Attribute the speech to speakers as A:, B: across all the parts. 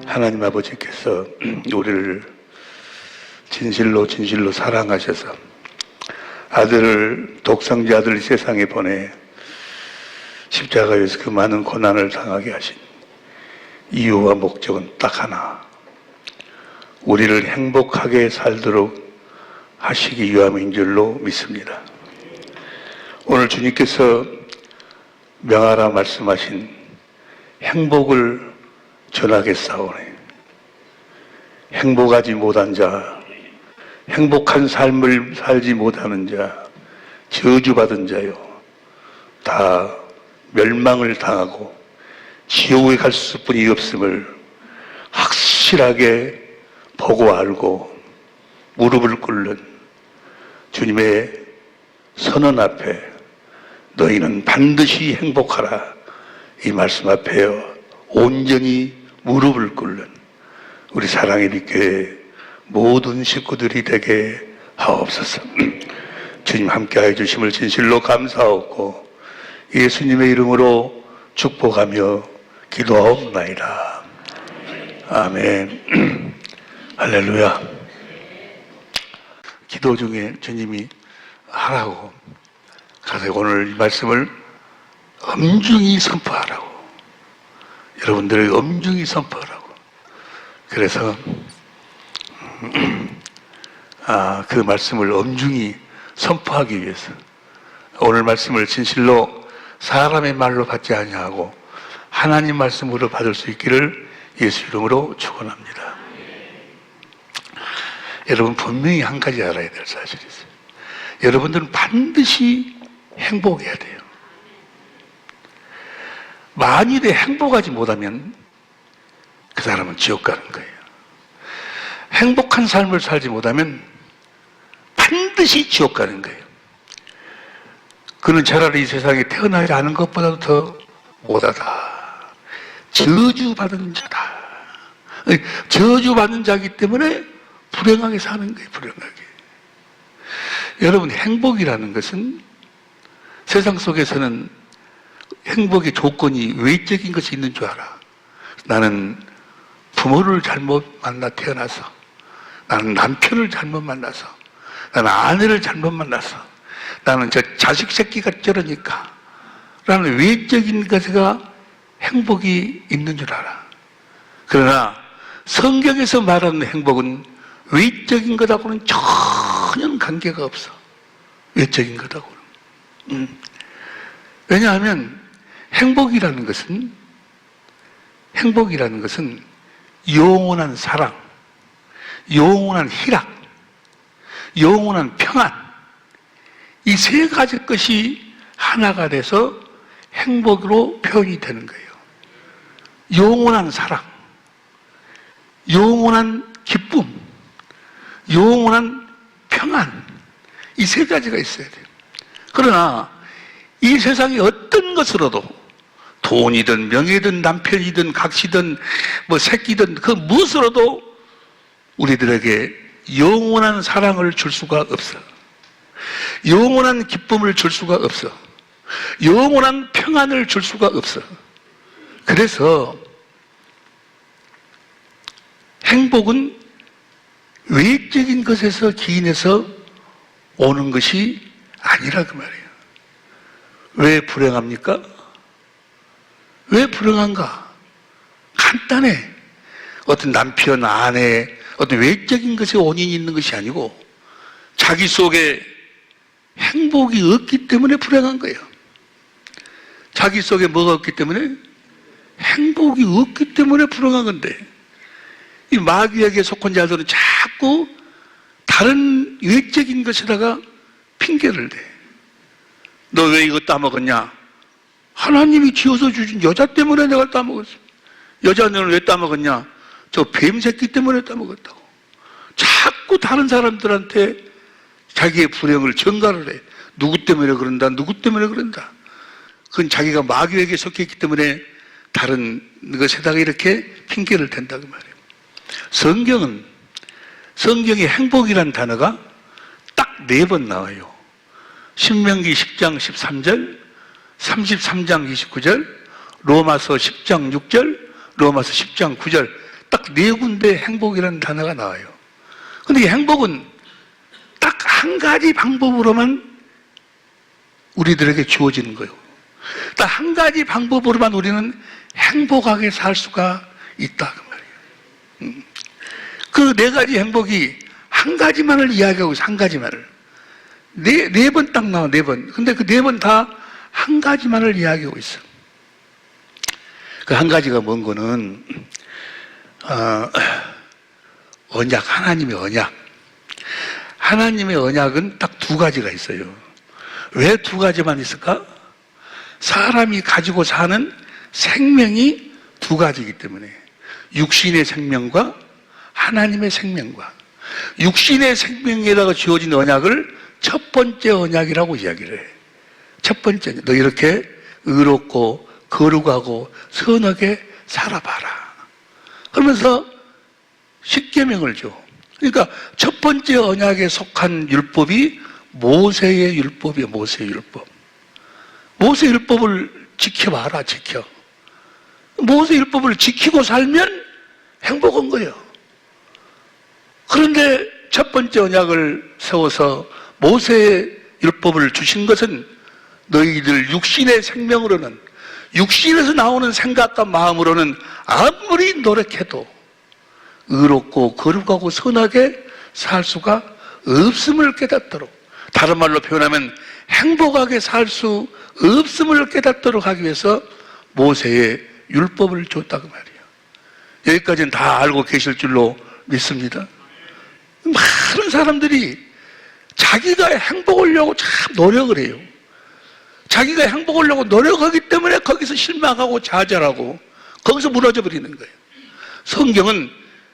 A: 하나님 아버지께서 우리를 진실로 사랑하셔서 독생자 아들을 세상에 보내 십자가에서 그 많은 고난을 당하게 하신 이유와 목적은 딱 하나, 우리를 행복하게 살도록 하시기 위함인 줄로 믿습니다. 오늘 주님께서 명하라 말씀하신 행복을 전하겠사오니, 행복하지 못한 자, 행복한 삶을 살지 못하는 자, 저주받은 자요, 다 멸망을 당하고 지옥에 갈 수뿐이 없음을 확실하게 보고 알고 무릎을 꿇는 주님의 선언 앞에 너희는 반드시 행복하라, 이 말씀 앞에 온전히 무릎을 꿇는 우리 사랑의 교회 모든 식구들이 되게 하옵소서. 주님 함께하여 주심을 진실로 감사하고 예수님의 이름으로 축복하며 기도하옵나이다. 아멘. 할렐루야. 기도 중에 주님이 하라고 가서 오늘 이 말씀을 엄중히 선포하라고, 여러분들에게 엄중히 선포하라고. 그래서 그 말씀을 엄중히 선포하기 위해서 오늘 말씀을 진실로 사람의 말로 받지 아니하고 하나님 말씀으로 받을 수 있기를 예수 이름으로 축원합니다. 여러분, 분명히 한 가지 알아야 될 사실이 있어요. 여러분들은 반드시 행복해야 돼요. 만일에 행복하지 못하면 그 사람은 지옥 가는 거예요. 행복한 삶을 살지 못하면 반드시 지옥 가는 거예요. 그는 차라리 이 세상에 태어나야 하는 것보다도 더 못하다, 저주받은 자다. 저주받은 자이기 때문에 불행하게 사는 거예요. 불행하게. 여러분, 행복이라는 것은 세상 속에서는 행복의 조건이 외적인 것이 있는 줄 알아. 나는 부모를 잘못 만나 태어나서, 나는 남편을 잘못 만나서, 나는 아내를 잘못 만나서, 나는 저 자식 새끼가 저러니까 라는 외적인 것에가 행복이 있는 줄 알아. 그러나 성경에서 말하는 행복은 외적인 것하고는 전혀 관계가 없어. 외적인 것하고는. 왜냐하면 행복이라는 것은 영원한 사랑, 영원한 희락, 영원한 평안, 이 세 가지 것이 하나가 돼서 행복으로 표현이 되는 거예요. 영원한 사랑, 영원한 기쁨, 영원한 평안, 이 세 가지가 있어야 돼요. 그러나 이 세상의 어떤 것으로도, 돈이든 명예든 남편이든 각시든 뭐 새끼든 그 무엇으로도 우리들에게 영원한 사랑을 줄 수가 없어. 영원한 기쁨을 줄 수가 없어. 영원한 평안을 줄 수가 없어. 그래서 행복은 외적인 것에서 기인해서 오는 것이 아니라 그 말이에요. 왜 불행합니까? 왜 불행한가? 간단해. 어떤 남편, 아내, 어떤 외적인 것에 원인이 있는 것이 아니고 자기 속에 행복이 없기 때문에 불행한 거예요. 자기 속에 뭐가 없기 때문에? 행복이 없기 때문에 불행한 건데, 이 마귀에게 속한 자들은 자꾸 다른 외적인 것에다가 핑계를 대. 너 왜 이거 따먹었냐? 하나님이 지어서 주신 여자 때문에 내가 따먹었어. 여자는 왜 따먹었냐? 저 뱀새끼 때문에 따먹었다고. 자꾸 다른 사람들한테 자기의 불행을 전가를 해. 누구 때문에 그런다, 누구 때문에 그런다. 그건 자기가 마귀에게 속했기 때문에 다른 것에다가 이렇게 핑계를 댄다고 말이에요. 성경에 행복이라는 단어가 딱 4번 나와요. 신명기 10장 13절, 33장 29절, 로마서 10장 6절, 로마서 10장 9절, 딱 네 군데 행복이라는 단어가 나와요. 근데 이 행복은 딱 한 가지 방법으로만 우리들에게 주어지는 거예요. 딱 한 가지 방법으로만 우리는 행복하게 살 수가 있다 그 말이에요. 그 네 가지 행복이 한 가지만을 이야기하고 있어. 한 가지만을. 네 번 딱 나와. 네 번. 근데 그 네 번 다 한 가지만을 이야기하고 있어. 그 한 가지가 뭔 거는 언약, 하나님의 언약. 하나님의 언약은 딱 두 가지가 있어요. 왜 두 가지만 있을까? 사람이 가지고 사는 생명이 두 가지이기 때문에 육신의 생명과 하나님의 생명과 육신의 생명에다가 주어진 언약을 첫 번째 언약이라고 이야기를 해. 첫 번째, 너 이렇게 의롭고 거룩하고 선하게 살아봐라. 그러면서 십계명을 줘. 그러니까 첫 번째 언약에 속한 율법이 모세의 율법이에요. 모세의 율법. 모세의 율법을 지켜봐라. 지켜. 모세의 율법을 지키고 살면 행복한 거예요. 그런데 첫 번째 언약을 세워서 모세의 율법을 주신 것은 너희들 육신의 생명으로는, 육신에서 나오는 생각과 마음으로는 아무리 노력해도 의롭고 거룩하고 선하게 살 수가 없음을 깨닫도록, 다른 말로 표현하면 행복하게 살 수 없음을 깨닫도록 하기 위해서 모세의 율법을 줬다고 말이에요. 여기까지는 다 알고 계실 줄로 믿습니다. 많은 사람들이 자기가 행복을 하려고 참 노력을 해요. 자기가 행복을 하려고 노력하기 때문에 거기서 실망하고 좌절하고 거기서 무너져 버리는 거예요. 성경은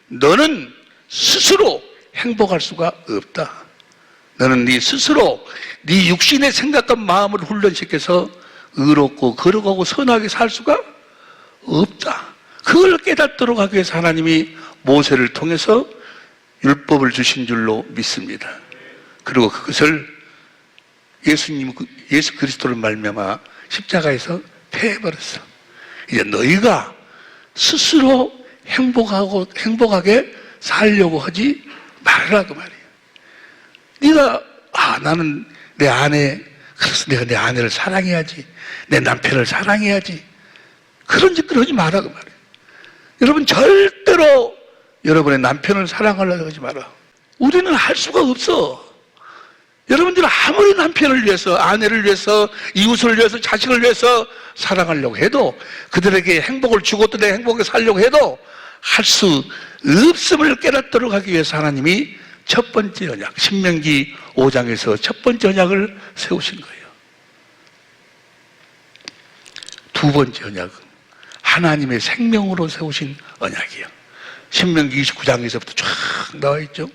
A: 너는 스스로 행복할 수가 없다. 너는 네 스스로 네 육신의 생각과 마음을 훈련시켜서 의롭고 거룩하고 선하게 살 수가 없다. 그걸 깨닫도록 하기 위해서 하나님이 모세를 통해서 율법을 주신 줄로 믿습니다. 그리고 그것을 예수 그리스도를 말미암아 십자가에서 폐해버렸어. 이제 너희가 스스로 행복하게 살려고 하지 말라 그 말이에요. 네가 나는 내 아내, 그래서 내가 내 아내를 사랑해야지, 내 남편을 사랑해야지, 그런 짓들 하지 마라 그 말이에요. 여러분 절대로 여러분의 남편을 사랑하려고 하지 마라. 우리는 할 수가 없어. 여러분들 아무리 남편을 위해서, 아내를 위해서, 이웃을 위해서, 자식을 위해서 사랑하려고 해도, 그들에게 행복을 주고 또 내 행복하게 살려고 해도 할 수 없음을 깨닫도록 하기 위해서 하나님이 첫 번째 언약, 신명기 5장에서 첫 번째 언약을 세우신 거예요. 두 번째 언약은 하나님의 생명으로 세우신 언약이에요. 신명기 29장에서부터 쫙 나와 있죠.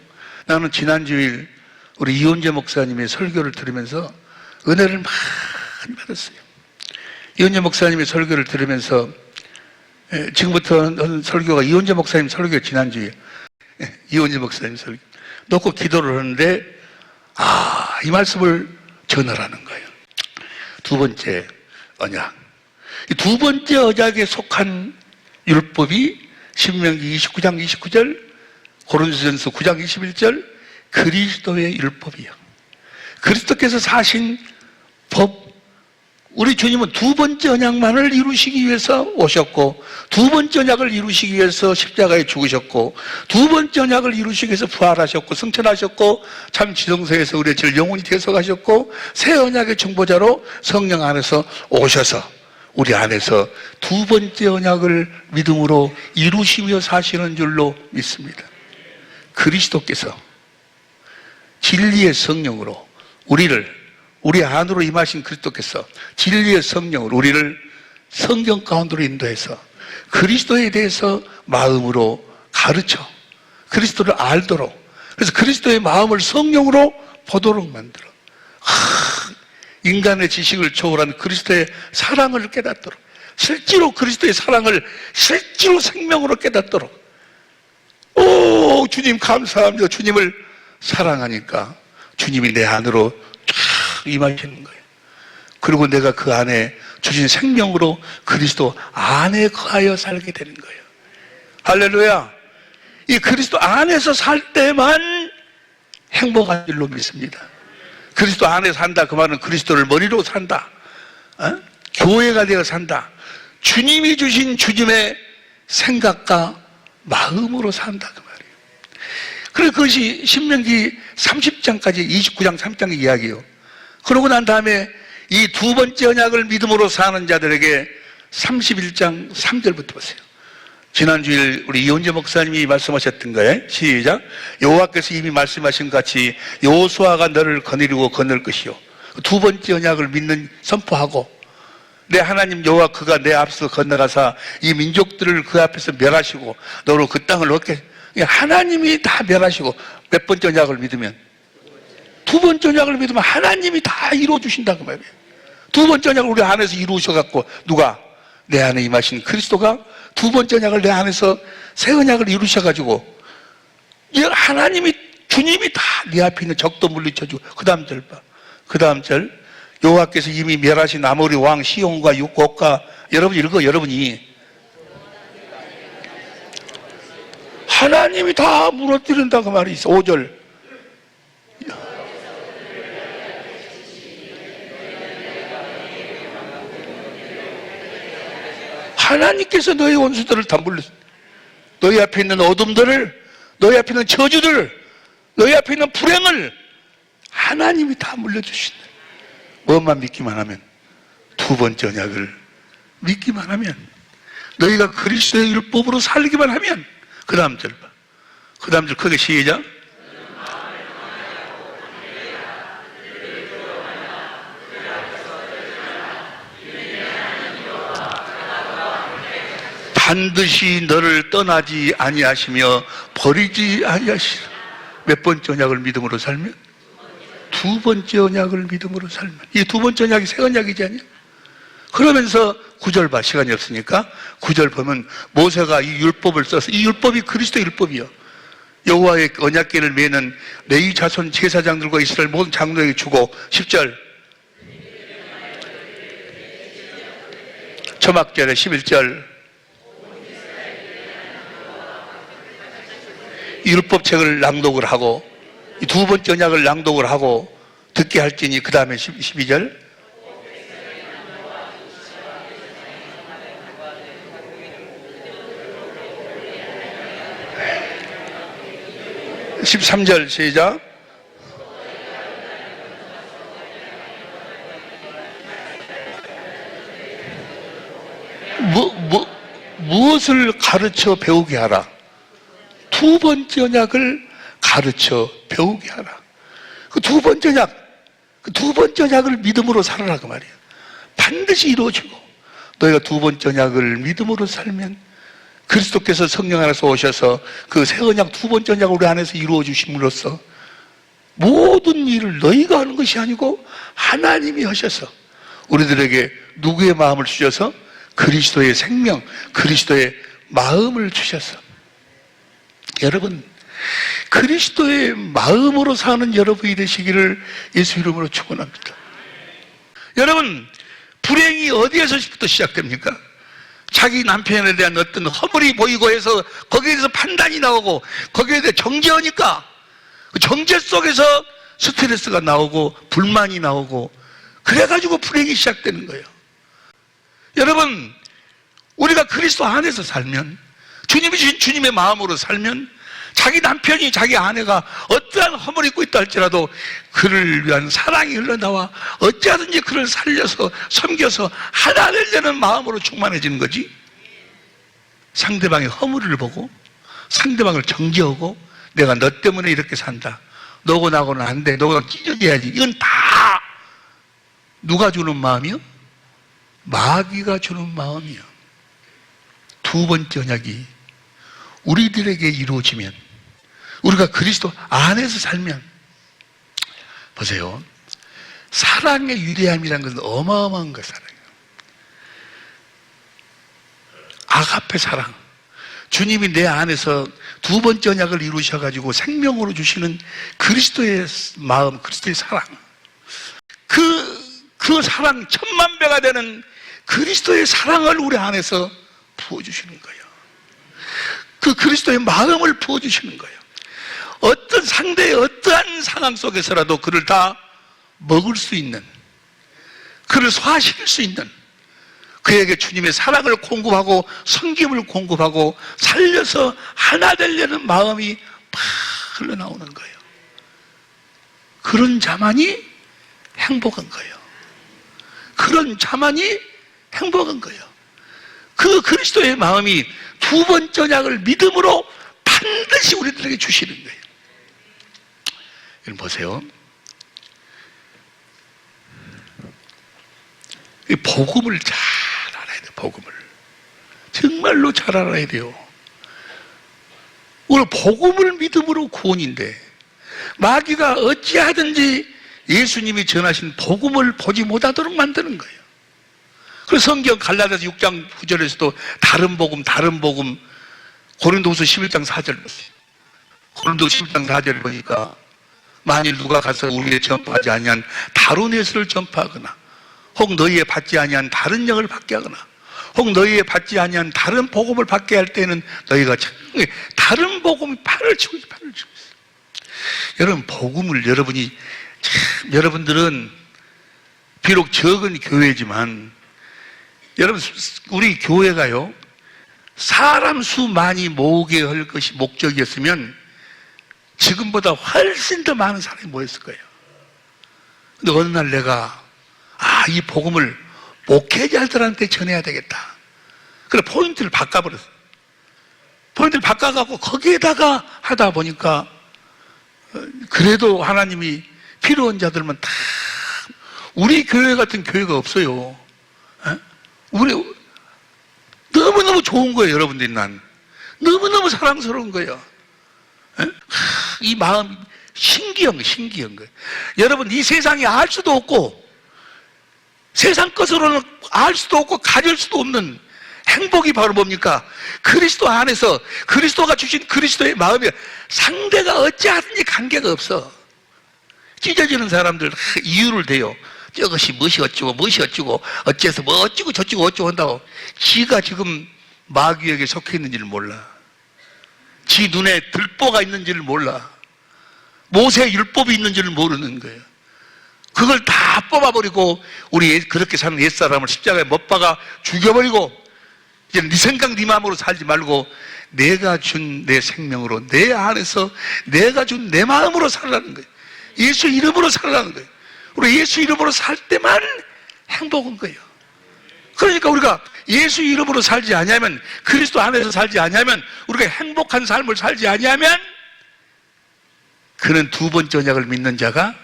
A: 나는 지난 주일 우리 이원재 목사님의 설교를 들으면서 은혜를 많이 받았어요. 이원재 목사님의 설교를 들으면서 지금부터 하는 설교가 이원재 목사님 설교 지난주에 이원재 목사님 설교 놓고 기도를 하는데 이 말씀을 전하라는 거예요. 두 번째 언약. 이 두 번째 언약에 속한 율법이 신명기 29장 29절, 고린도전서 9장 21절, 그리스도의 율법이요. 그리스도께서 사신 법, 우리 주님은 두 번째 언약만을 이루시기 위해서 오셨고, 두 번째 언약을 이루시기 위해서 십자가에 죽으셨고, 두 번째 언약을 이루시기 위해서 부활하셨고, 승천하셨고, 참 지성소에서 우리의 죄를 영원히 대속하셨고, 새 언약의 중보자로 성령 안에서 오셔서 우리 안에서 두 번째 언약을 믿음으로 이루시며 사시는 줄로 믿습니다. 그리스도께서 진리의 성령으로 우리 안으로 임하신 그리스도께서 진리의 성령으로 우리를 성경 가운데로 인도해서 그리스도에 대해서 마음으로 가르쳐 그리스도를 알도록, 그래서 그리스도의 마음을 성령으로 보도록 만들어 인간의 지식을 초월한 그리스도의 사랑을 깨닫도록, 실제로 그리스도의 사랑을 실제로 생명으로 깨닫도록. 주님 감사합니다. 주님을 사랑하니까 주님이 내 안으로 쫙 임하시는 거예요. 그리고 내가 그 안에 주신 생명으로 그리스도 안에 거하여 살게 되는 거예요. 할렐루야. 이 그리스도 안에서 살 때만 행복한 줄로 믿습니다. 그리스도 안에 산다 그 말은 그리스도를 머리로 산다, 교회가 되어 산다, 주님이 주신 주님의 생각과 마음으로 산다 그 말이에요. 그래서 그것이 신명기 30장까지 29장 3장 이야기예요. 그러고 난 다음에 이 두 번째 언약을 믿음으로 사는 자들에게 31장 3절부터 보세요. 지난주일 우리 이원재 목사님이 말씀하셨던 거예요. 시작. 여호와께서 이미 말씀하신 같이 여호수아가 너를 거느리고 건널 것이요, 두 번째 언약을 믿는 선포하고, 내 하나님 여호와 그가 내 앞서 건너가사 이 민족들을 그 앞에서 멸하시고 너로 그 땅을 얻게. 하나님이 다 멸하시고, 몇 번째 언약을 믿으면, 두 번째 언약을 믿으면 하나님이 다 이루어 주신다 그 말이에요. 두 번째 언약을 우리 안에서 이루셔갖고, 누가? 내 안에 임하신 그리스도가 두 번째 언약을 내 안에서 새 언약을 이루셔가지고, 하나님이, 주님이 다 네 앞에 있는 적도 물리쳐주고. 그 다음 절 봐. 그 다음 절. 여호와께서 이미 멸하신 아모리 왕 시온과 육곡과, 여러분 읽어. 여러분이 하나님이 다 무너뜨린다 그 말이 있어. 5절. 하나님께서 너희 원수들을 다 물렸어. 너희 앞에 있는 어둠들을, 너희 앞에 있는 저주들, 너희 앞에 있는 불행을 하나님이 다 물려주신다. 뭐만 믿기만 하면, 두 번째 언약을 믿기만 하면, 너희가 그리스도의 율법으로 살기만 하면. 그 다음 절 봐. 그 다음 절 크게 시작. 반드시 너를 떠나지 아니하시며 버리지 아니하시라. 몇 번째 언약을 믿음으로 살면? 두 번째 언약을 믿음으로 살면. 이 두 번째 언약이 새 언약이지 않냐? 그러면서 9절 봐. 시간이 없으니까 9절 보면 모세가 이 율법을 써서, 이 율법이 그리스도 율법이요, 여호와의 언약궤를 메는 레위 자손 제사장들과 이스라엘 모든 장로에게 주고. 10절 초막절에 11절 이 율법책을 낭독을 하고, 이 두 번째 언약을 낭독을 하고 듣게 할지니. 그 다음에 12절 (13절) 시작. 무엇을 가르쳐 배우게 하라? 두 번째 언약을 가르쳐 배우게 하라. 그 두 번째 언약, 그 두 번째 언약을 믿음으로 살아라 그 말이에요. 반드시 이루어지고, 너희가 두 번째 언약을 믿음으로 살면 그리스도께서 성령 안에서 오셔서 그 새 언약, 두 번째 언약을 우리 안에서 이루어 주심으로써 모든 일을 너희가 하는 것이 아니고 하나님이 하셔서 우리들에게 누구의 마음을 주셔서? 그리스도의 생명, 그리스도의 마음을 주셔서. 여러분, 그리스도의 마음으로 사는 여러분이 되시기를 예수 이름으로 축원합니다. 여러분, 불행이 어디에서부터 시작됩니까? 자기 남편에 대한 어떤 허물이 보이고 해서 거기에 대해서 판단이 나오고, 거기에 대해 정죄하니까 그 정죄 속에서 스트레스가 나오고 불만이 나오고, 그래가지고 불행이 시작되는 거예요. 여러분, 우리가 그리스도 안에서 살면, 주님이 주신 주님의 마음으로 살면, 자기 남편이, 자기 아내가 어떠한 허물이 있고 있다 할지라도 그를 위한 사랑이 흘러나와 어찌하든지 그를 살려서 섬겨서 하나 되려는 마음으로 충만해지는 거지. 상대방의 허물을 보고 상대방을 정죄하고, 내가 너 때문에 이렇게 산다, 너고 나고는 안 돼, 너가 찢어져야지, 이건 다 누가 주는 마음이요? 마귀가 주는 마음이요. 두 번째 언약이 우리들에게 이루어지면, 우리가 그리스도 안에서 살면, 보세요, 사랑의 위대함이라는 것은 어마어마한 거. 사랑이에요. 아가페 사랑, 주님이 내 안에서 두 번째 언약을 이루셔가지고 생명으로 주시는 그리스도의 마음, 그리스도의 사랑, 그 사랑 천만 배가 되는 그리스도의 사랑을 우리 안에서 부어주시는 거예요. 그 그리스도의 마음을 부어주시는 거예요. 어떤 상대의 어떠한 상황 속에서라도 그를 다 먹을 수 있는, 그를 소화시킬 수 있는, 그에게 주님의 사랑을 공급하고 섬김을 공급하고 살려서 하나 되려는 마음이 막 흘러나오는 거예요. 그런 자만이 행복한 거예요. 그런 자만이 행복한 거예요. 그 그리스도의 마음이 두 번째 언약을 믿음으로 반드시 우리들에게 주시는 거예요. 여러분 보세요. 이 복음을 잘 알아야 돼요. 복음을 정말로 잘 알아야 돼요. 오늘 복음을 믿음으로 구원인데 마귀가 어찌하든지 예수님이 전하신 복음을 보지 못하도록 만드는 거예요. 그래서 성경 갈라디아서 6장 9절에서도 다른 복음 고린도후서 11장 4절 고린도후서 11장 4절을 보니까 만일 누가 가서 우리의 전파하지 아니한 다른 예수를 전파하거나 혹 너희의 받지 아니한 다른 영을 받게 하거나 혹 너희의 받지 아니한 다른 복음을 받게 할 때는 너희가 다른 복음이 판을 치고 있어요. 여러분 복음을 여러분들은 비록 적은 교회지만 여러분 우리 교회가요 사람 수 많이 모으게 할 것이 목적이었으면 지금보다 훨씬 더 많은 사람이 모였을 거예요. 근데 어느 날 내가 이 복음을 목회자들한테 전해야 되겠다. 그래 포인트를 바꿔버렸어. 포인트를 바꿔갖고 거기에다가 하다 보니까 그래도 하나님이 필요한 자들만 다 우리 교회 같은 교회가 없어요. 우리 너무너무 좋은 거예요. 여러분들이 난 너무너무 사랑스러운 거예요. 이 마음 신기한 거예요. 여러분 이 세상에 알 수도 없고 세상 것으로는 알 수도 없고 가질 수도 없는 행복이 바로 뭡니까? 그리스도 안에서 그리스도가 주신 그리스도의 마음이 상대가 어찌하든지 관계가 없어. 찢어지는 사람들 이유를 대요. 저것이 무엇이 어쩌고 어째서 뭐 어쩌고 저쩌고 어쩌고 한다고 지가 지금 마귀에게 속해 있는지를 몰라. 지 눈에 들보가 있는지를 몰라. 모세 율법이 있는지를 모르는 거예요. 그걸 다 뽑아버리고 우리 그렇게 사는 옛사람을 십자가에 못 박아 죽여버리고 이제 네 생각 네 마음으로 살지 말고 내가 준 내 생명으로 내 안에서 내가 준 내 마음으로 살라는 거예요. 예수 이름으로 살라는 거예요. 우리 예수 이름으로 살 때만 행복한 거예요. 그러니까 우리가 예수 이름으로 살지 않으면 그리스도 안에서 살지 않으면 우리가 행복한 삶을 살지 않으면 그는 두 번째 언약을 믿는 자가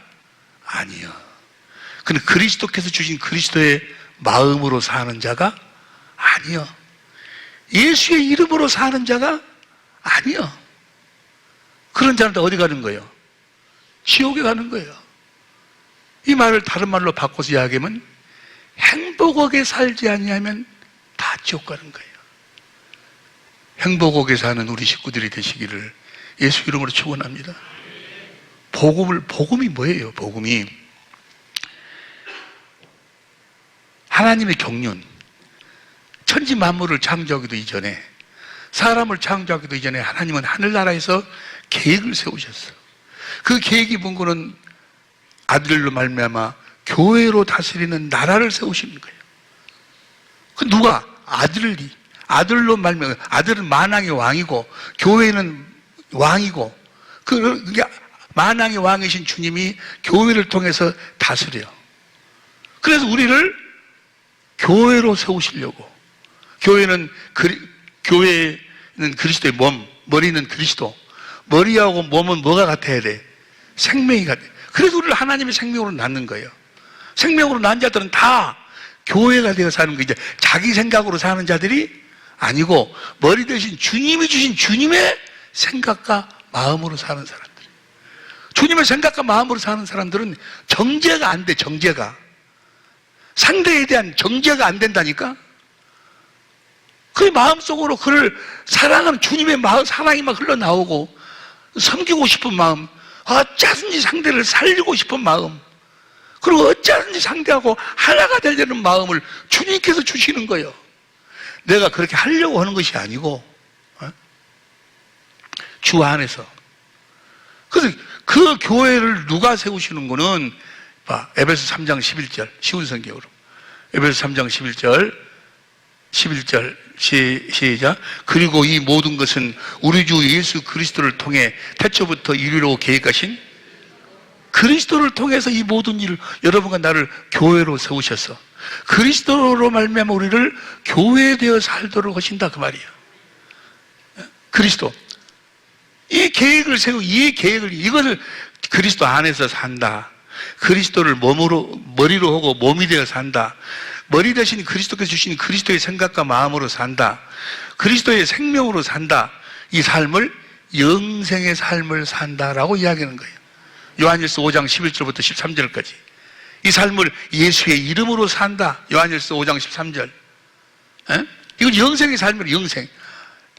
A: 아니요. 그는 그리스도께서 주신 그리스도의 마음으로 사는 자가 아니요. 예수의 이름으로 사는 자가 아니요. 그런 자는 어디 가는 거예요? 지옥에 가는 거예요. 이 말을 다른 말로 바꿔서 이야기하면 행복하게 살지 아니하면 다 지옥 가는 거예요. 행복하게 사는 우리 식구들이 되시기를 예수 이름으로 축원합니다. 복음이 뭐예요? 복음이 하나님의 경륜, 천지 만물을 창조하기도 이전에 사람을 창조하기도 이전에 하나님은 하늘나라에서 계획을 세우셨어. 그 계획이 뭔가는 아들로 말미암아 교회로 다스리는 나라를 세우시는 거예요. 그 누가? 아들로 말미암아 아들은 만왕의 왕이고 교회는 왕이고 그게 만왕의 왕이신 주님이 교회를 통해서 다스려요. 그래서 우리를 교회로 세우시려고. 교회는 그리스도의 몸, 머리는 그리스도. 머리하고 몸은 뭐가 같아야 돼? 생명이 같아. 그래서 우리를 하나님의 생명으로 낳는 거예요. 생명으로 낳은 자들은 다 교회가 되어 사는 거예요. 이제 자기 생각으로 사는 자들이 아니고 머리 대신 주님이 주신 주님의 생각과 마음으로 사는 사람들. 주님의 생각과 마음으로 사는 사람들은 정죄가 안 돼. 정죄가. 상대에 대한 정죄가 안 된다니까. 그 마음속으로 그를 사랑하는 주님의 마음, 사랑이 막 흘러나오고 섬기고 싶은 마음, 어쩌든지 상대를 살리고 싶은 마음, 그리고 어쩌든지 상대하고 하나가 되려는 마음을 주님께서 주시는 거예요. 내가 그렇게 하려고 하는 것이 아니고 주 안에서. 그래서 그 교회를 누가 세우시는 거는 봐, 에베소 3장 11절 쉬운 성경으로 에베소 3장 11절 시작. 그리고 이 모든 것은 우리 주 예수 그리스도를 통해 태초부터 이루려고 계획하신 그리스도를 통해서 이 모든 일을 여러분과 나를 교회로 세우셔서 그리스도로 말미암아 우리를 교회되어 살도록 하신다 그 말이에요. 그리스도 이 계획을 세우고 이 계획을 이것을 그리스도 안에서 산다. 그리스도를 머리로 하고 몸이 되어 산다. 머리 대신 그리스도께서 주신 그리스도의 생각과 마음으로 산다. 그리스도의 생명으로 산다. 이 삶을 영생의 삶을 산다라고 이야기하는 거예요. 요한일서 5장 11절부터 13절까지 이 삶을 예수의 이름으로 산다. 요한일서 5장 13절. 이건 영생의 삶이에요. 영생.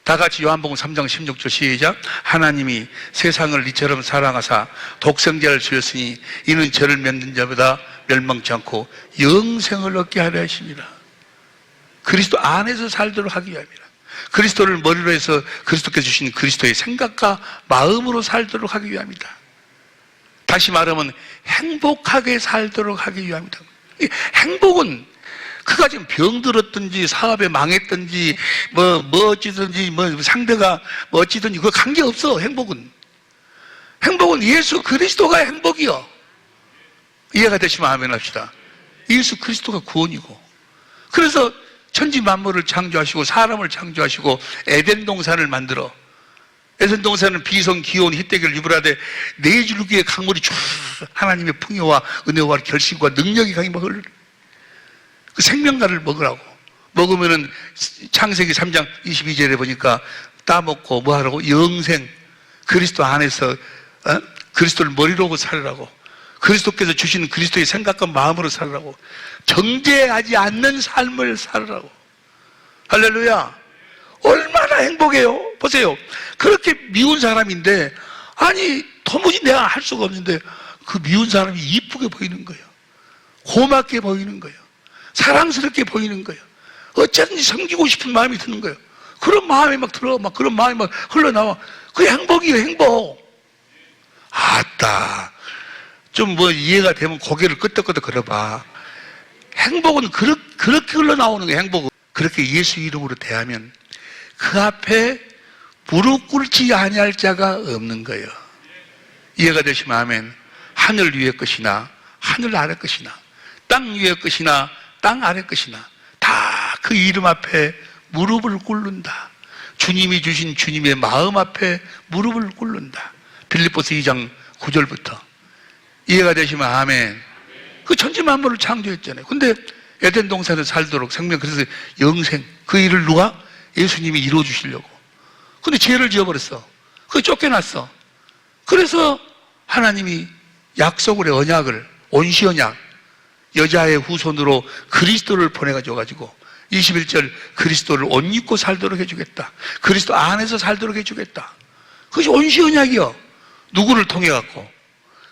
A: 다 같이 요한복음 3장 16절 시작. 하나님이 세상을 이처럼 사랑하사 독생자를 주셨으니 이는 저를 믿는 자보다 멸망치 않고 영생을 얻게 하려 하십니다. 그리스도 안에서 살도록 하기 위함이라. 그리스도를 머리로 해서 그리스도께서 주신 그리스도의 생각과 마음으로 살도록 하기 위함이다. 다시 말하면 행복하게 살도록 하기 위함이다. 행복은 그가 지금 병들었든지 사업에 망했든지 뭐 어찌든지 뭐 상대가 뭐 어찌든지 그거 관계없어. 행복은 예수 그리스도가 행복이요. 이해가 되시면 아멘 합시다. 예수 그리스도가 구원이고, 그래서 천지 만물을 창조하시고 사람을 창조하시고 에덴 동산을 만들어, 에덴 동산은 비성 기온 히데겔 유브라데 네 줄기의 강물이 쭉 하나님의 풍요와 은혜와 결심과 능력이 강이 먹을 그 생명가를 먹으라고. 먹으면은 창세기 3장 22절에 보니까 따먹고 뭐 하라고? 영생. 그리스도 안에서 그리스도를 머리로 하고 살으라고. 그리스도께서 주시는 그리스도의 생각과 마음으로 살으라고. 정죄하지 않는 삶을 살으라고. 할렐루야. 얼마나 행복해요. 보세요. 그렇게 미운 사람인데, 아니 도무지 내가 할 수가 없는데 그 미운 사람이 이쁘게 보이는 거예요. 고맙게 보이는 거예요. 사랑스럽게 보이는 거예요. 어쨌든지 섬기고 싶은 마음이 드는 거예요. 그런 마음이 막 들어, 막 그런 마음이 막 흘러나와. 그게 행복이에요. 행복. 아따, 좀 뭐 이해가 되면 고개를 끄덕끄덕 걸어봐. 행복은 그렇게 흘러나오는 거예요. 행복은 그렇게 예수 이름으로 대하면 그 앞에 무릎 꿇지 아니할 자가 없는 거예요. 이해가 되시면 아멘. 하늘 위의 것이나 하늘 아래 것이나 땅 위의 것이나 땅 아래 것이나 다 그 이름 앞에 무릎을 꿇는다. 주님이 주신 주님의 마음 앞에 무릎을 꿇는다. 빌립보서 2장 9절부터. 이해가 되시면 아멘. 그 천지 만물을 창조했잖아요. 근데 에덴 동산에 살도록 생명, 그래서 영생, 그 일을 누가? 예수님이 이루어 주시려고. 근데 죄를 지어버렸어. 그거 쫓겨났어. 그래서 하나님이 약속을 해, 언약을, 온시 언약, 여자의 후손으로 그리스도를 보내가지고 21절 그리스도를 옷 입고 살도록 해주겠다. 그리스도 안에서 살도록 해주겠다. 그것이 온시 언약이요. 누구를 통해 갖고?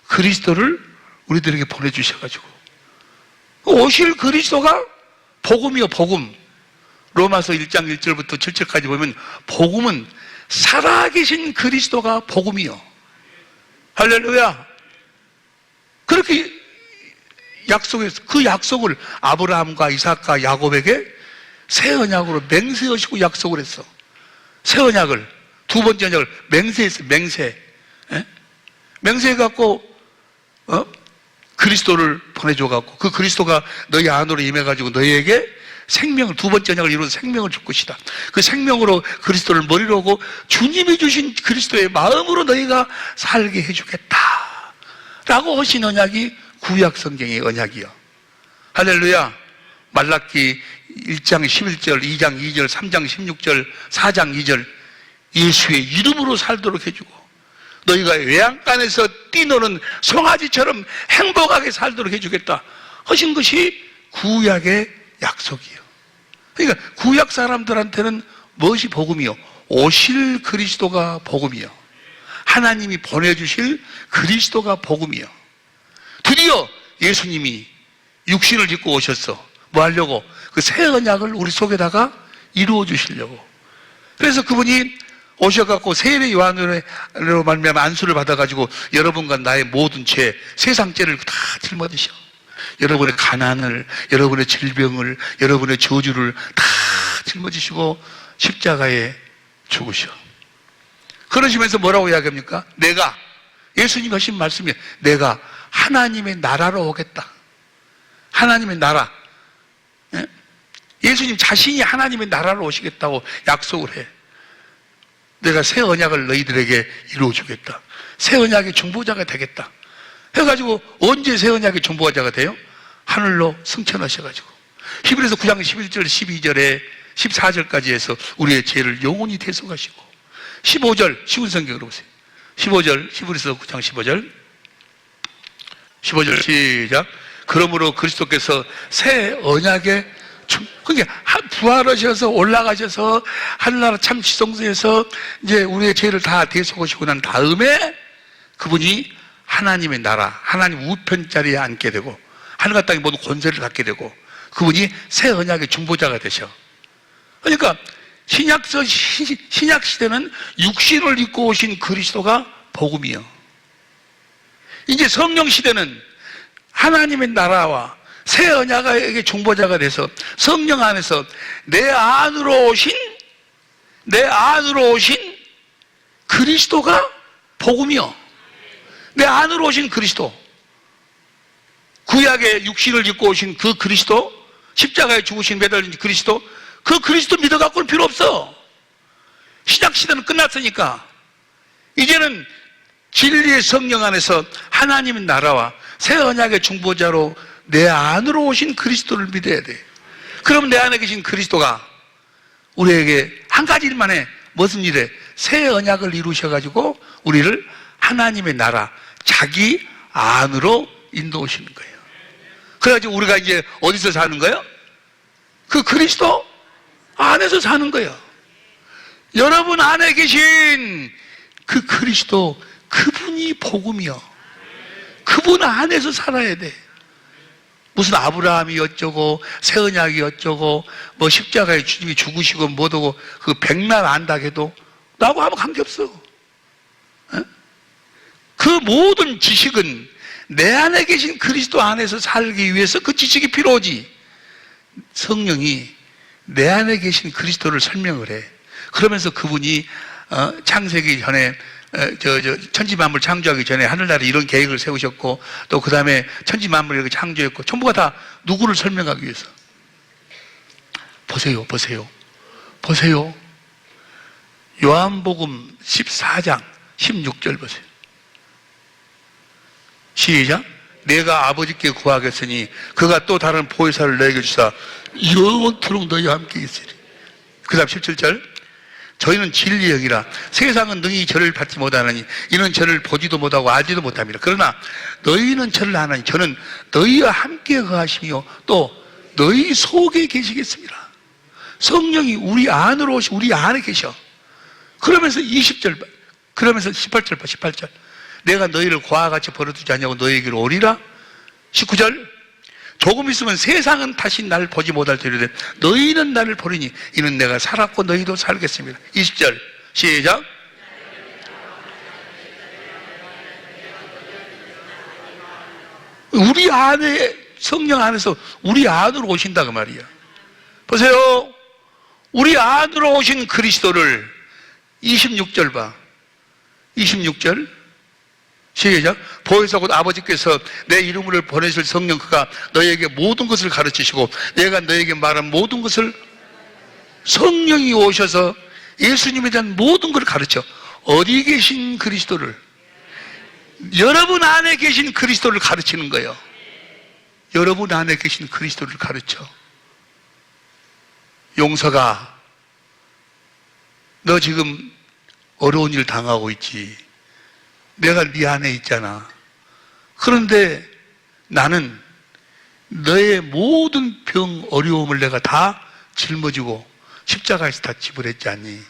A: 그리스도를 우리들에게 보내주셔가지고. 오실 그리스도가 복음이요, 복음. 로마서 1장 1절부터 7절까지 보면 복음은 살아계신 그리스도가 복음이요. 할렐루야. 그렇게 약속해서 그 약속을 아브라함과 이삭과 야곱에게 새 언약으로 맹세하시고 약속을 했어. 새 언약을, 두 번째 언약을 맹세했어. 맹세해갖고 그리스도를 보내줘갖고 그 그리스도가 너희 안으로 임해가지고 너희에게 생명을, 두 번째 언약을 이루어서 생명을 줄 것이다. 그 생명으로 그리스도를 머리로 하고 주님이 주신 그리스도의 마음으로 너희가 살게 해주겠다 라고 하신 언약이 구약 성경의 언약이요. 할렐루야. 말라기 1장 11절, 2장 2절, 3장 16절, 4장 2절 예수의 이름으로 살도록 해주고 너희가 외양간에서 뛰노는 송아지처럼 행복하게 살도록 해주겠다 하신 것이 구약의 약속이요. 그러니까 구약 사람들한테는 무엇이 복음이요? 오실 그리스도가 복음이요. 하나님이 보내주실 그리스도가 복음이요. 드디어 예수님이 육신을 입고 오셨어. 뭐 하려고? 그 새 언약을 우리 속에다가 이루어 주시려고. 그래서 그분이 오셔갖고 세례 요한으로 말미암아 안수를 받아가지고 여러분과 나의 모든 죄, 세상 죄를 다 짊어지셔. 여러분의 가난을, 여러분의 질병을, 여러분의 저주를 다 짊어지시고 십자가에 죽으셔. 그러시면서 뭐라고 이야기합니까? 내가, 예수님이 하신 말씀이에요. 내가 하나님의 나라로 오겠다. 하나님의 나라. 예수님 자신이 하나님의 나라로 오시겠다고 약속을 해. 내가 새 언약을 너희들에게 이루어주겠다. 새 언약의 중보자가 되겠다. 해가지고 언제 새 언약의 중보자가 돼요? 하늘로 승천하셔가지고. 히브리서 9장 11절, 12절에 14절까지 해서 우리의 죄를 영원히 대속하시고 15절, 쉬운 성경으로 보세요. 15절, 히브리서 9장 15절. 15절 시작. 그러므로 그리스도께서 새 언약의 그러니까 부활하셔서 올라가셔서 하늘나라 참 지성소에서 이제 우리의 죄를 다 대속하시고 난 다음에 그분이 하나님의 나라, 하나님 우편 자리에 앉게 되고 하늘과 땅의 모든 권세를 갖게 되고 그분이 새 언약의 중보자가 되셔. 그러니까 신약 시대는 육신을 입고 오신 그리스도가 복음이요. 이제 성령 시대는 하나님의 나라와 새 언약의 중보자가 돼서 성령 안에서 내 안으로 오신 그리스도가 복음이요. 내 안으로 오신 그리스도, 구약의 육신을 입고 오신 그 그리스도, 십자가에 죽으신 매달린 그리스도, 그 그리스도 믿어갖고는 필요 없어. 신약 시대는 끝났으니까 이제는 진리의 성령 안에서 하나님의 나라와 새 언약의 중보자로 내 안으로 오신 그리스도를 믿어야 돼. 그럼 내 안에 계신 그리스도가 우리에게 한 가지 일만 해. 무슨 일에? 새 언약을 이루셔가지고 우리를 하나님의 나라, 자기 안으로 인도하시는 거예요. 그래가지고 우리가 이제 어디서 사는 거예요? 그 그리스도 안에서 사는 거예요. 여러분 안에 계신 그 그리스도, 그분이 복음이요. 그분 안에서 살아야 돼. 무슨 아브라함이 어쩌고 새 언약이 어쩌고 뭐 십자가에 주님이 죽으시고 뭐하고 그 백날 안다 해도 나하고 아무 관계없어. 그 모든 지식은 내 안에 계신 그리스도 안에서 살기 위해서 그 지식이 필요하지. 성령이 내 안에 계신 그리스도를 설명을 해. 그러면서 그분이 창세기 전에 천지만물 창조하기 전에 하늘나라에 이런 계획을 세우셨고 또 그 다음에 천지만물을 이렇게 창조했고 전부가 다 누구를 설명하기 위해서. 보세요. 요한복음 14장 16절 보세요. 시작. 내가 아버지께 구하겠으니 그가 또 다른 보혜사를 너에게 주사 영원토록 너희와 함께 있으리. 그 다음 17절. 저희는 진리의 영이라 세상은 능히 저를 받지 못하느니 이는 저를 보지도 못하고 알지도 못합니다. 그러나 너희는 저를 아나니 저는 너희와 함께 거하시며 또 너희 속에 계시겠습니다. 성령이 우리 안으로 오시 우리 안에 계셔. 그러면서 20절 그러면서 18절 봐. 18절. 내가 너희를 고와 같이 버려두지 않냐고 너희에게로 오리라. 19절. 조금 있으면 세상은 다시 나를 보지 못할 터이되 너희는 나를 보리니 이는 내가 살았고 너희도 살겠습니다. 20절 시작. 우리 안에 성령 안에서 우리 안으로 오신다 그 말이야. 보세요. 우리 안으로 오신 그리스도를 26절 봐. 26절 시작. 보혜사 곧 아버지께서 내 이름으로 보내실 성령 그가 너희에게 모든 것을 가르치시고 내가 너희에게 말한 모든 것을 성령이 오셔서 예수님에 대한 모든 것을 가르쳐. 어디 계신 그리스도를? 여러분 안에 계신 그리스도를 가르치는 거예요. 여러분 안에 계신 그리스도를 가르쳐. 용서가 너 지금 어려운 일 당하고 있지. 내가 네 안에 있잖아. 그런데 나는 너의 모든 병, 어려움을 내가 다 짊어지고 십자가에서 다 지불했지 않니?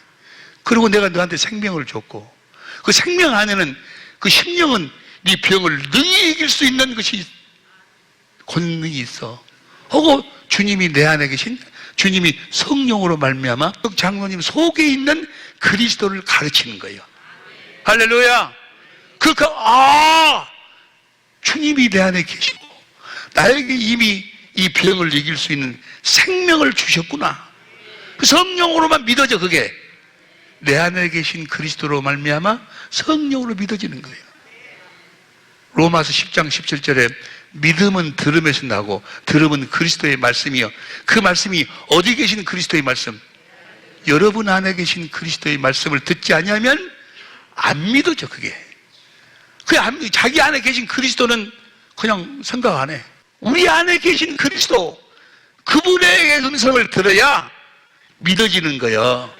A: 그리고 내가 너한테 생명을 줬고 그 생명 안에는 그 심령은 네 병을 능히 이길 수 있는 것이 권능이 있어. 하고 주님이 내 안에 계신 주님이 성령으로 말미암아 장로님 속에 있는 그리스도를 가르치는 거예요. 할렐루야. 주님이 내 안에 계시고 나에게 이미 이 병을 이길 수 있는 생명을 주셨구나. 그 성령으로만 믿어져. 그게 내 안에 계신 그리스도로 말미암아 성령으로 믿어지는 거예요. 로마서 10장 17절에 믿음은 들음에서 나고 들음은 그리스도의 말씀이요. 그 말씀이 어디 계신 그리스도의 말씀? 여러분 안에 계신 그리스도의 말씀을 듣지 아니하면 안 믿어져. 그게 자기 안에 계신 그리스도는 그냥 생각 안 해. 우리 안에 계신 그리스도, 그분의 음성을 들어야 믿어지는 거예요.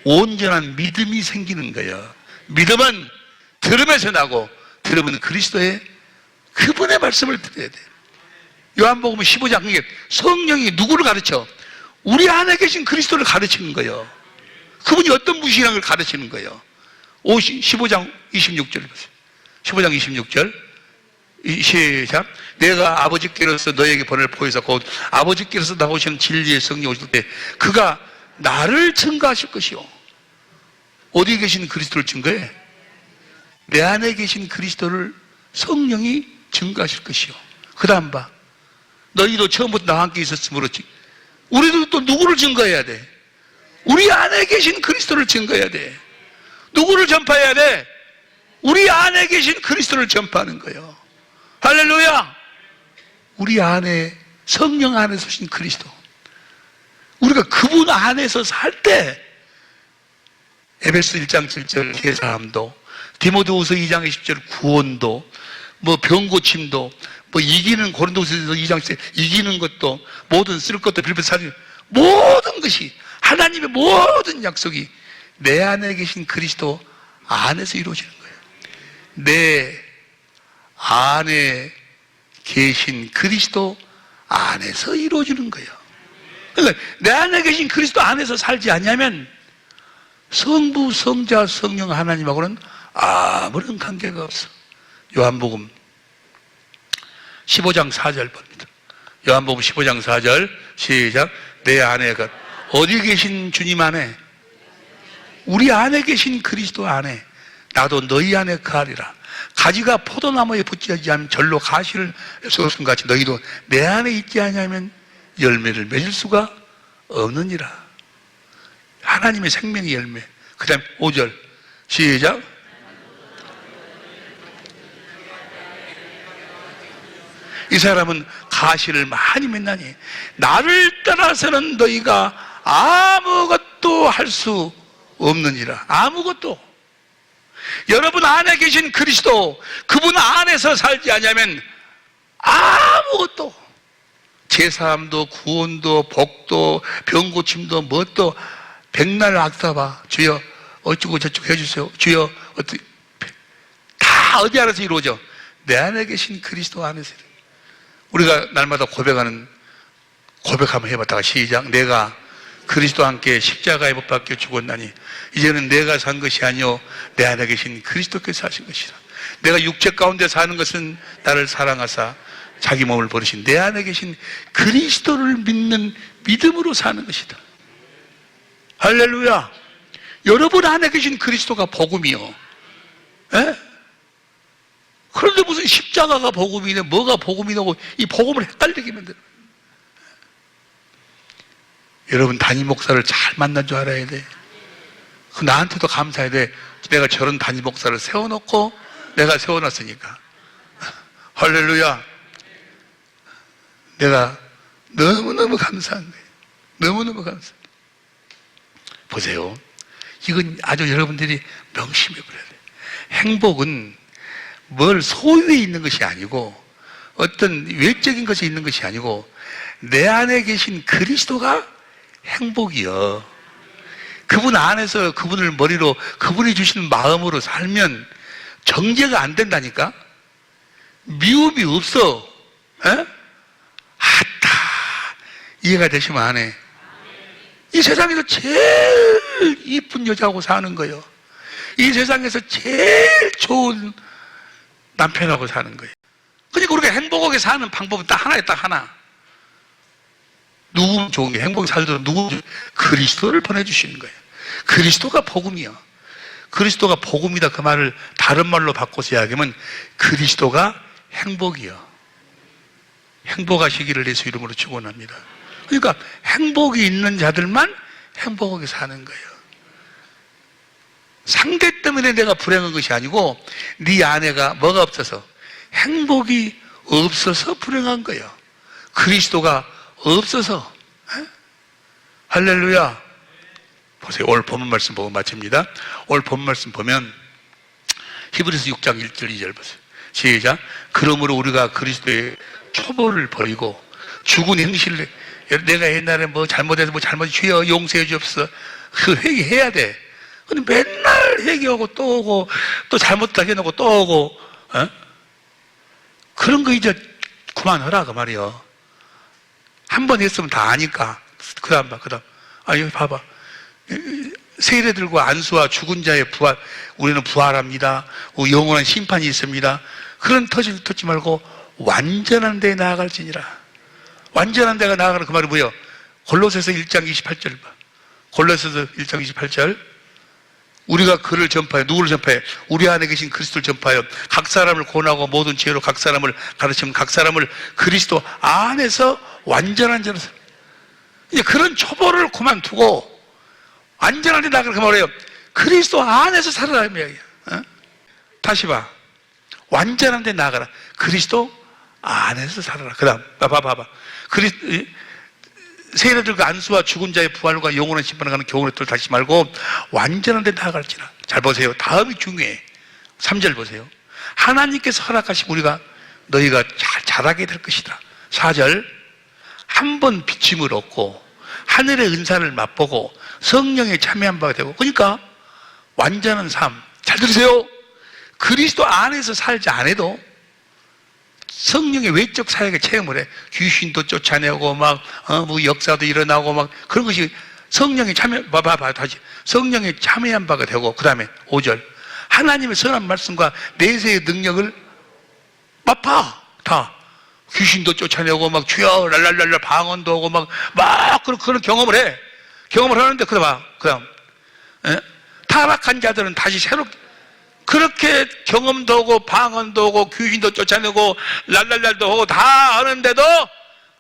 A: 온전한 믿음이 생기는 거예요. 믿음은 들음에서 나고 들음은 그리스도의 그분의 말씀을 들어야 돼요. 요한복음 15장, 그게 성령이 누구를 가르쳐? 우리 안에 계신 그리스도를 가르치는 거예요. 그분이 어떤 분이라는 걸 가르치는 거예요. 15장 26절 보세요. 15장 26절 시작. 내가 아버지께로서 너에게 번을 포해서 곧 아버지께로서 나오시는 진리의 성령 오실 때 그가 나를 증거하실 것이요. 어디 계신 그리스도를 증거해? 내 안에 계신 그리스도를 성령이 증거하실 것이요. 그 다음 봐. 너희도 처음부터 나와 함께 있었으므로 우리도 또 누구를 증거해야 돼? 우리 안에 계신 그리스도를 증거해야 돼. 누구를 전파해야 돼? 우리 안에 계신 그리스도를 전파하는 거예요. 할렐루야. 우리 안에 성령 안에 서신 그리스도, 우리가 그분 안에서 살 때 에베소 1장 7절 제사함도, 디모데후서 2장 20절 구원도, 병 고침도, 이기는 고린도후서 2장 10절 이기는 것도, 모든 쓸 것도 빌립보서 4장 모든 것이 하나님의 모든 약속이 내 안에 계신 그리스도 안에서 이루어지는 거예요. 내 안에 계신 그리스도 안에서 이루어지는 거예요. 그러니까 내 안에 계신 그리스도 안에서 살지 않냐면 성부, 성자, 성령 하나님하고는 아무런 관계가 없어. 요한복음 15장 4절 봅니다. 요한복음 15장 4절 시작. 내 안에가 어디 계신 주님 안에? 우리 안에 계신 그리스도 안에 나도 너희 안에 거하리라. 가지가 포도나무에 붙지 않으면 절로 가시를 쏟은 같이 너희도 내 안에 있지 않으면 열매를 맺을 수가 없느니라. 하나님의 생명의 열매. 그 다음 5절 시작. 이 사람은 가시를 많이 맺나니 나를 떠나서는 너희가 아무것도 할 수 없느니라. 아무것도. 여러분 안에 계신 그리스도, 그분 안에서 살지 않으면 아무것도, 제사함도 구원도 복도 병고침도 뭣도 백날 악사봐 주여 어쩌고 저쩌고 해주세요. 주여 어떻게 다 어디 안에서 이루어져? 내 안에 계신 그리스도 안에서. 우리가 날마다 고백하는 고백 한번 해봤다가 시작. 내가 그리스도와 함께 십자가에 못 박혀 죽었나니 이제는 내가 산 것이 아니요 내 안에 계신 그리스도께서 사신 것이라. 내가 육체 가운데 사는 것은 나를 사랑하사 자기 몸을 버리신 내 안에 계신 그리스도를 믿는 믿음으로 사는 것이다. 할렐루야. 여러분 안에 계신 그리스도가 복음이요. 에? 그런데 무슨 십자가가 복음이네, 뭐가 복음이냐고 이 복음을 헷갈리게 만들어. 여러분 담임 목사를 잘 만난 줄 알아야 돼. 나한테도 감사해야 돼. 내가 저런 담임 목사를 세워놓고 내가 세워놨으니까. 할렐루야. 내가 너무너무 감사한 거예요. 너무너무 감사해요. 보세요. 이건 아주 여러분들이 명심해 버려야 돼요. 행복은 뭘 소유에 있는 것이 아니고 어떤 외적인 것이 있는 것이 아니고 내 안에 계신 그리스도가 행복이요. 그분 안에서 그분을 머리로 그분이 주시는 마음으로 살면 정죄가 안 된다니까. 미움이 없어. 에? 아따 이해가 되시면 안 해. 이 세상에서 제일 이쁜 여자하고 사는 거예요. 이 세상에서 제일 좋은 남편하고 사는 거예요. 그러니까 우리가 행복하게 사는 방법은 딱 하나에 딱 하나. 누구 좋은 게 행복히 살도록 누구 그리스도를 보내주시는 거예요. 그리스도가 복음이요. 그리스도가 복음이다 그 말을 다른 말로 바꿔서 이야기하면 그리스도가 행복이요. 행복하시기를 예수 이름으로 축원합니다. 그러니까 행복이 있는 자들만 행복하게 사는 거예요. 상대 때문에 내가 불행한 것이 아니고 네 아내가 뭐가 없어서 행복이 없어서 불행한 거예요. 그리스도가 없어서. 에? 할렐루야. 보세요. 오늘 본문 말씀 보고 마칩니다. 오늘 본문 말씀 보면 히브리서 6장 1절 2절 보세요. 시작. 그러므로 우리가 그리스도의 초보를 버리고 죽은 행실을, 내가 옛날에 뭐 잘못해서 뭐 잘못 주여 용서해 주옵소서, 그 회개해야 돼. 근데 맨날 회개하고 또 오고 또 잘못다 해놓고 또 오고, 어? 그런 거 이제 그만하라 그 말이요. 한 번 했으면 다 아니까. 그 다음 여기 봐봐. 세례들과 안수와 죽은 자의 부활, 우리는 부활합니다. 영원한 심판이 있습니다. 그런 터질 터지 말고 완전한 데에 나아갈지니라. 완전한 데가 나아가는 그 말이 뭐예요? 골로새서 1장 28절 봐. 골로새서 1장 28절. 우리가 그를 전파해. 누구를 전파해? 우리 안에 계신 그리스도를 전파하여 각 사람을 권하고 모든 지혜로 각 사람을 가르치면 각 사람을 그리스도 안에서 완전한 자로. 이제 그런 초보를 그만두고 완전한 데 나가라 그 말이에요. 그리스도 안에서 살아라 이 이야기야. 어? 다시 봐. 완전한 데 나가라. 그리스도 안에서 살아라. 그 다음 봐봐. 세례들과 안수와 죽은 자의 부활과 영원한 심판을 가는 교훈의 뜻을 다시 말고 완전한 데 나아갈지라. 잘 보세요. 다음이 중요해. 3절 보세요. 하나님께서 허락하신 우리가 너희가 잘하게 될 것이다. 4절. 한 번 비침을 얻고 하늘의 은사를 맛보고 성령에 참여한 바가 되고. 그러니까 완전한 삶. 잘 들으세요. 그리스도 안에서 살지 않아도 성령의 외적 사역에 체험을 해. 귀신도 쫓아내고 뭐 역사도 일어나고 막 그런 것이 성령에 참여, 다시. 성령에 참여한 바가 되고, 그 다음에 5절. 하나님의 선한 말씀과 내세의 능력을 맛봐. 다. 귀신도 쫓아내고 막 주여 랄랄랄라 방언도 오고 막 그런 경험을 해. 경험을 하는데, 그 다음. 타락한 자들은 다시 새롭게 그렇게 경험도 오고 방언도 오고 귀신도 쫓아내고 랄랄랄도 하고 다 하는데도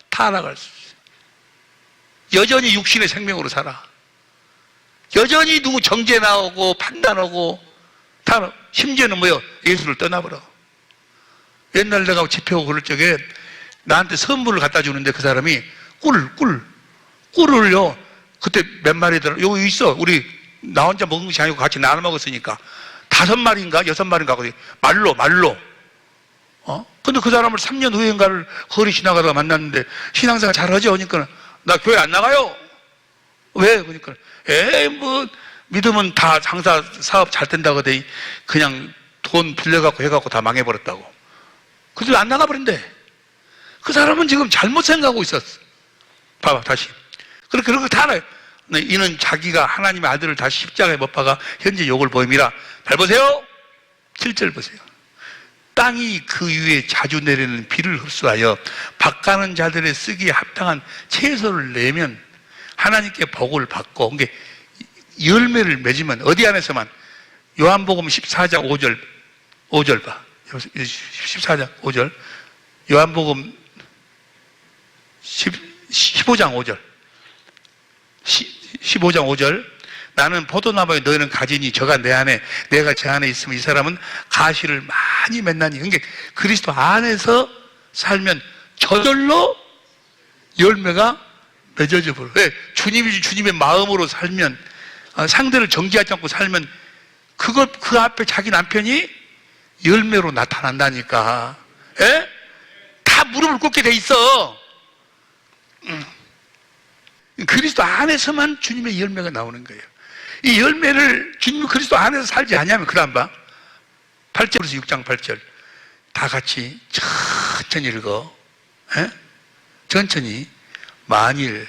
A: 타락할 수 있어요. 여전히 육신의 생명으로 살아. 여전히 누구 정죄 나오고 판단하고 타락. 심지어는 뭐요? 예수를 떠나버려. 옛날 내가 집회하고 그럴 적에 나한테 선물을 갖다 주는데 그 사람이 꿀을요 그때 몇 마리더라. 여기 있어. 우리 나 혼자 먹은 것이 아니고 같이 나눠 먹었으니까 5마리인가 6마리인가 말로. 근데 그 사람을 3년 후인가를 거리 지나가다가 만났는데 신앙생활 잘하죠? 그러니까 나 교회 안 나가요. 왜? 그러니까 뭐 믿으면 다 장사 사업 잘 된다고 돼. 그냥 돈 빌려갖고 해갖고 다 망해버렸다고. 그래서 안 나가버린대. 그 사람은 지금 잘못 생각하고 있었어. 봐봐 다시. 그렇게 다 알아요. 이는 자기가 하나님의 아들을 다시 십자가에 못 박아 현재 욕을 보임이라. 잘 보세요. 7절 보세요. 땅이 그 위에 자주 내리는 비를 흡수하여 밭가는 자들의 쓰기에 합당한 채소를 내면 하나님께 복을 받고, 그게 열매를 맺으면 어디 안에서만. 요한복음 14장 5절 봐. 14장 5절. 요한복음 15장 5절. 15장 5절. 나는 포도나무에 너희는 가지니 저가 내 안에 내가 제 안에 있으면 이 사람은 가시를 많이 맺나니. 그러니까 그리스도 안에서 살면 저절로 열매가 맺어져 버려. 왜? 주님의 마음으로 살면, 상대를 정죄하지 않고 살면 그 앞에 자기 남편이 열매로 나타난다니까. 에? 다 무릎을 꿇게 돼 있어. 그리스도 안에서만 주님의 열매가 나오는 거예요. 이 열매를 주님 그리스도 안에서 살지 않냐면, 그 다음 봐. 8절에서 6장 8절. 다 같이 천천히 읽어. 에? 천천히. 만일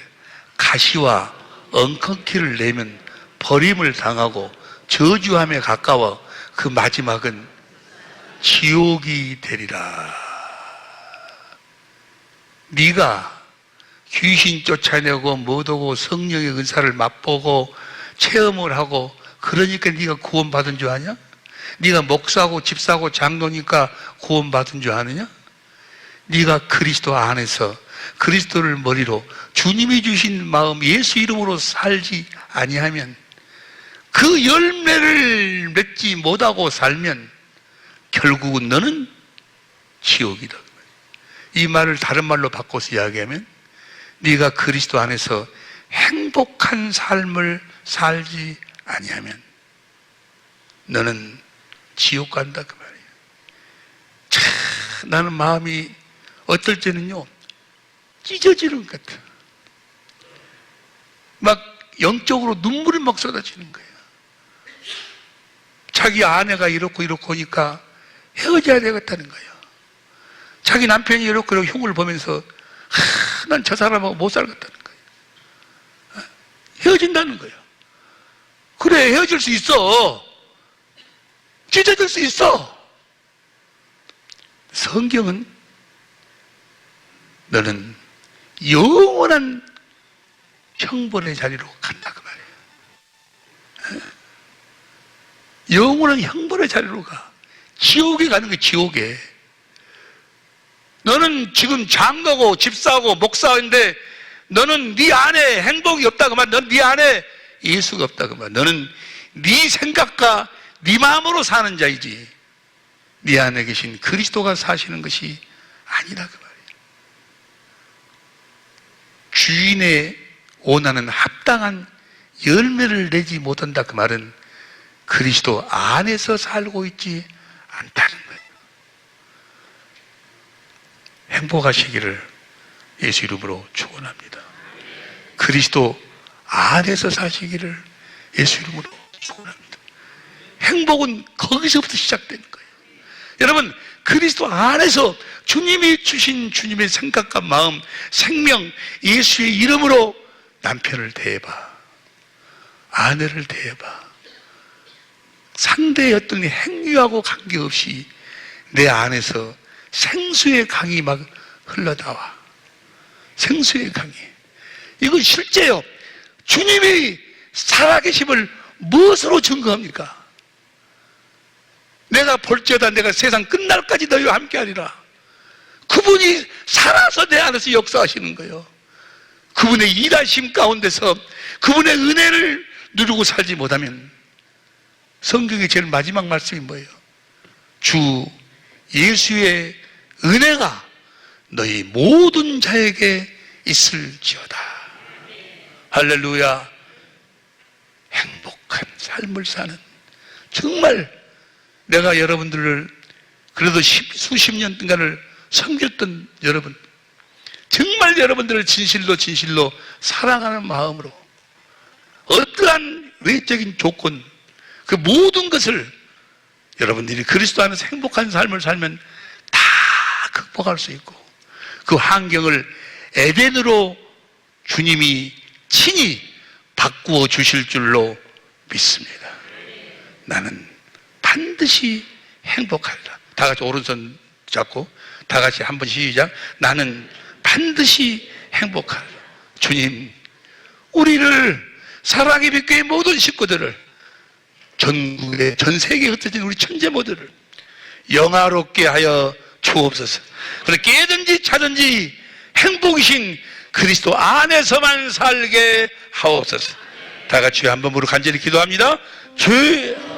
A: 가시와 엉겅퀴를 내면 버림을 당하고 저주함에 가까워 그 마지막은 지옥이 되리라. 네가 귀신 쫓아내고 뭐도고 성령의 은사를 맛보고 체험을 하고 그러니까 네가 구원받은 줄 아냐? 네가 목사고 집사고 장로니까 구원받은 줄 아느냐? 네가 그리스도 안에서 그리스도를 머리로 주님이 주신 마음 예수 이름으로 살지 아니하면 그 열매를 맺지 못하고 살면 결국은 너는 지옥이다. 이 말을 다른 말로 바꿔서 이야기하면 네가 그리스도 안에서 행복한 삶을 살지 아니하면 너는 지옥 간다 그 말이에요. 참 나는 마음이 어떨 때는요 찢어지는 것 같아. 막 영적으로 눈물이 막 쏟아지는 거예요. 자기 아내가 이렇고 하니까 헤어져야 되겠다는 거예요. 자기 남편이 이렇게 흉을 보면서 난 저 사람하고 못 살겠다는 거예요. 헤어진다는 거예요. 그래, 헤어질 수 있어. 찢어질 수 있어. 성경은 너는 영원한 형벌의 자리로 간다 그 말이에요. 영원한 형벌의 자리로 가. 지옥에 가는 거야, 지옥에. 너는 지금 장로고 집사고 목사인데 너는 네 안에 행복이 없다 그 말. 넌 네 안에 예수가 없다 그 말. 너는 네 생각과 네 마음으로 사는 자이지 네 안에 계신 그리스도가 사시는 것이 아니다 그 말이에요. 주인의 원하는 합당한 열매를 내지 못한다 그 말은 그리스도 안에서 살고 있지 않다는 거예요. 행복하시기를 예수 이름으로 축원합니다. 그리스도 안에서 사시기를 예수 이름으로 축원합니다. 행복은 거기서부터 시작되는 거예요. 여러분, 그리스도 안에서 주님이 주신 주님의 생각과 마음, 생명, 예수의 이름으로 남편을 대해봐. 아내를 대해봐. 상대의 어떤 행위하고 관계없이 내 안에서 생수의 강이 막 흘러나와. 생수의 강이. 이건 실제요. 주님이 살아계심을 무엇으로 증거합니까? 내가 볼지어다 내가 세상 끝날까지 너희와 함께하리라. 그분이 살아서 내 안에서 역사하시는 거예요. 그분의 일하심 가운데서 그분의 은혜를 누리고 살지 못하면 성경의 제일 마지막 말씀이 뭐예요? 주 예수의 은혜가 너희 모든 자에게 있을지어다. 할렐루야. 행복한 삶을 사는, 정말 내가 여러분들을 그래도 수십 년 동안을 섬겼던 여러분, 정말 여러분들을 진실로 사랑하는 마음으로 어떠한 외적인 조건, 그 모든 것을 여러분들이 그리스도 안에서 행복한 삶을 살면 다 극복할 수 있고 그 환경을 에덴으로 주님이 친히 바꾸어 주실 줄로 믿습니다. 나는 반드시 행복하리라. 다 같이 오른손 잡고 다 같이 한번 시작. 나는 반드시 행복하리라. 주님, 우리를 사랑의 빛교회 모든 식구들을 전국에 전 세계에 흩어진 우리 천재모들을 영화롭게 하여 주옵소서. 그래 깨든지 차든지 행복이신 그리스도 안에서만 살게 하옵소서. 다 같이 한 번으로 간절히 기도합니다. 주